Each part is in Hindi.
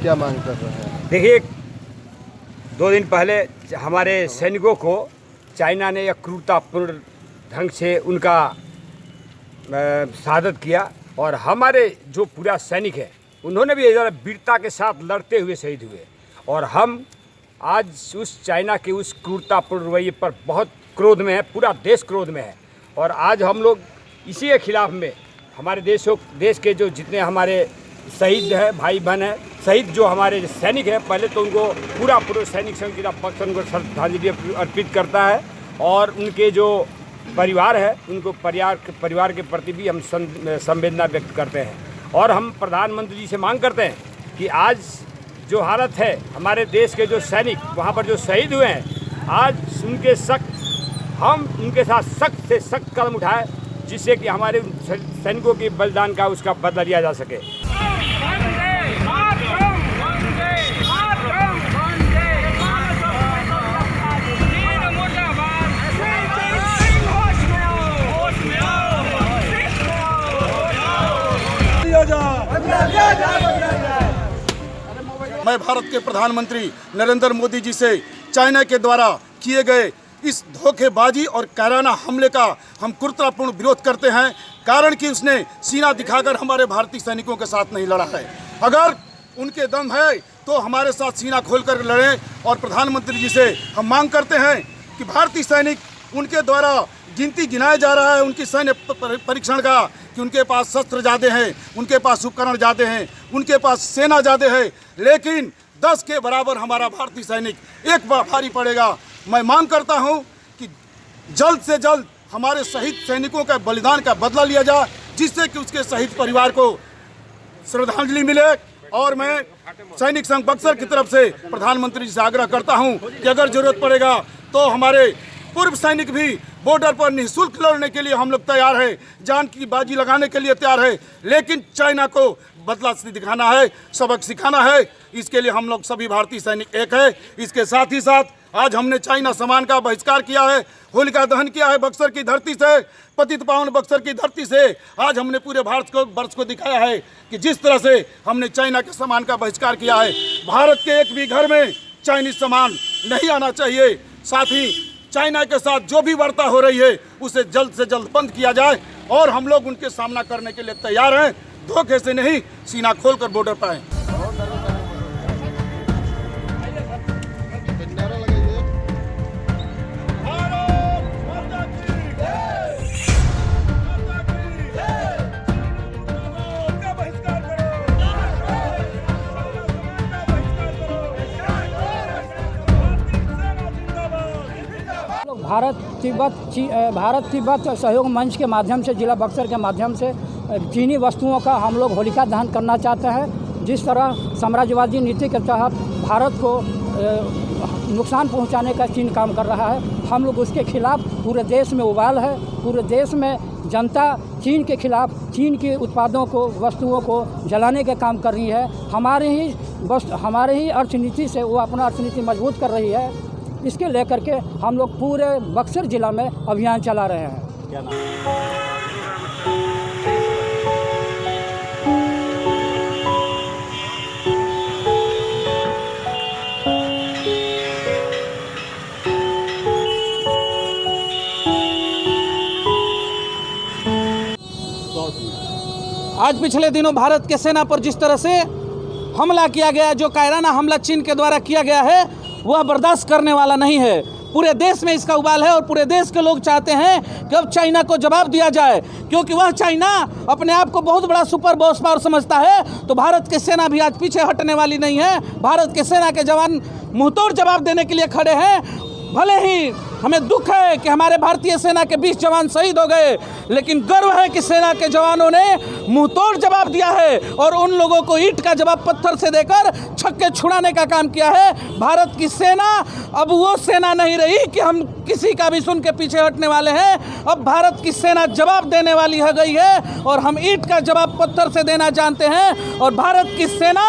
क्या मांग कर रहे हैं? देखिए, 2 दिन पहले हमारे सैनिकों को चाइना ने एक क्रूरतापूर्ण ढंग से उनका शहादत किया और हमारे जो पूरा सैनिक है उन्होंने भी वीरता के साथ लड़ते हुए शहीद हुए। और हम आज उस चाइना के उस क्रूरतापूर्ण रवैये पर बहुत क्रोध में है, पूरा देश क्रोध में है। और आज हम लोग इसी के खिलाफ में हमारे देश के जो जितने हमारे शहीद हैं, भाई बहन हैं, शहीद जो हमारे सैनिक हैं, पहले तो उनको पूरा सैनिक संघ जिला बक्सर उनको श्रद्धांजलि अर्पित करता है। और उनके जो परिवार है उनको परिवार के प्रति भी हम संवेदना व्यक्त करते हैं। और हम प्रधानमंत्री जी से मांग करते हैं कि आज जो हालत है हमारे देश के जो सैनिक वहाँ पर जो शहीद हुए हैं, आज हम उनके साथ सख्त से सख्त कदम उठाएं, जिससे कि हमारे सैनिकों के बलिदान का उसका बदला लिया जा सके। मैं भारत के प्रधानमंत्री नरेंद्र मोदी जी से चाइना के द्वारा किए गए इस धोखेबाजी और कायराना हमले का हम क्रूरतापूर्ण विरोध करते हैं। कारण कि उसने सीना दिखाकर हमारे भारतीय सैनिकों के साथ नहीं लड़ा है। अगर उनके दम है तो हमारे साथ सीना खोलकर लड़ें। और प्रधानमंत्री जी से हम मांग करते हैं कि भारतीय सैनिक उनके द्वारा गिनती गिनाया जा रहा है उनकी सैन्य परीक्षण का, कि उनके पास शस्त्र ज़्यादा हैं, उनके पास उपकरण ज़्यादा हैं, उनके पास सेना ज़्यादा है, लेकिन 10 के बराबर हमारा भारतीय सैनिक एक बार भारी पड़ेगा। मैं मांग करता हूं कि जल्द से जल्द हमारे शहीद सैनिकों का बलिदान का बदला लिया जाए, जिससे कि उसके शहीद परिवार को श्रद्धांजलि मिले। और मैं सैनिक संघ बक्सर की तरफ से प्रधानमंत्री जी से आग्रह करता हूं कि अगर जरूरत पड़ेगा तो हमारे पूर्व सैनिक भी बॉर्डर पर निःशुल्क लड़ने के लिए हम लोग तैयार है, जान की बाजी लगाने के लिए तैयार है। लेकिन चाइना को बदला दिखाना है, सबक सिखाना है, इसके लिए हम लोग सभी भारतीय सैनिक एक है। इसके साथ ही साथ आज हमने चाइना सामान का बहिष्कार किया है, होलिका दहन किया है बक्सर की धरती से, पतित पावन बक्सर की धरती से। आज हमने पूरे भारत को दिखाया है कि जिस तरह से हमने चाइना के सामान का बहिष्कार किया है, भारत के एक भी घर में चाइनीज सामान नहीं आना चाहिए। साथ ही चाइना के साथ जो भी वार्ता हो रही है उसे जल्द से जल्द बंद किया जाए। और हम लोग उनके सामना करने के लिए तैयार हैं, धोखे से नहीं, सीना खोलकर बॉर्डर पर आए। भारत तिब्बत सहयोग मंच के माध्यम से, जिला बक्सर के माध्यम से चीनी वस्तुओं का हम लोग होलिका दहन करना चाहते हैं। जिस तरह साम्राज्यवादी नीति के तहत भारत को नुकसान पहुंचाने का चीन काम कर रहा है, हम लोग उसके खिलाफ पूरे देश में उबाल है। पूरे देश में जनता चीन के खिलाफ, चीन के उत्पादों को, वस्तुओं को जलाने का काम कर रही है। हमारे ही अर्थनीति से वो अपना अर्थनीति मजबूत कर रही है। इसके लेकर के हम लोग पूरे बक्सर जिला में अभियान चला रहे हैं। क्या नाम? आज पिछले दिनों भारत के सेना पर जिस तरह से हमला किया गया, जो कायराना हमला चीन के द्वारा किया गया है, वह बर्दाश्त करने वाला नहीं है। पूरे देश में इसका उबाल है और पूरे देश के लोग चाहते हैं कि अब चाइना को जवाब दिया जाए, क्योंकि वह चाइना अपने आप को बहुत बड़ा सुपर बॉस पावर समझता है। तो भारत की सेना भी आज पीछे हटने वाली नहीं है। भारत के सेना के जवान मुंहतोड़ जवाब देने के लिए खड़े हैं। भले ही हमें दुख है कि हमारे भारतीय सेना के 20 जवान शहीद हो गए, लेकिन गर्व है कि सेना के जवानों ने मुंहतोड़ जवाब दिया है और उन लोगों को ईंट का जवाब पत्थर से देकर छक्के छुड़ाने का काम किया है। भारत की सेना अब वो सेना नहीं रही कि हम किसी का भी सुन के पीछे हटने वाले हैं। अब भारत की सेना जवाब देने वाली हो गई है और हम ईंट का जवाब पत्थर से देना जानते हैं। और भारत की सेना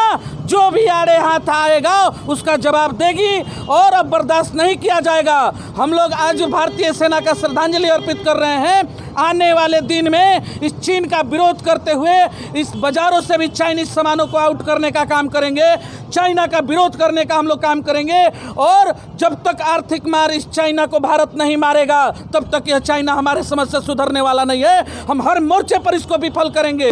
जो भी आड़े हाथ आएगा उसका जवाब देगी और अब बर्दाश्त नहीं किया जाएगा। हम लोग आज भारतीय सेना का श्रद्धांजलि अर्पित कर रहे हैं। आने वाले दिन में इस चीन का विरोध करते हुए इस बाज़ारों से भी चाइनीज सामानों को आउट करने का काम करेंगे, चाइना का विरोध करने का हम लोग काम करेंगे। और जब तक आर्थिक मार इस चाइना को भारत नहीं मारेगा तब तक यह चाइना हमारे समझ से सुधरने वाला नहीं है। हम हर मोर्चे पर इसको विफल करेंगे।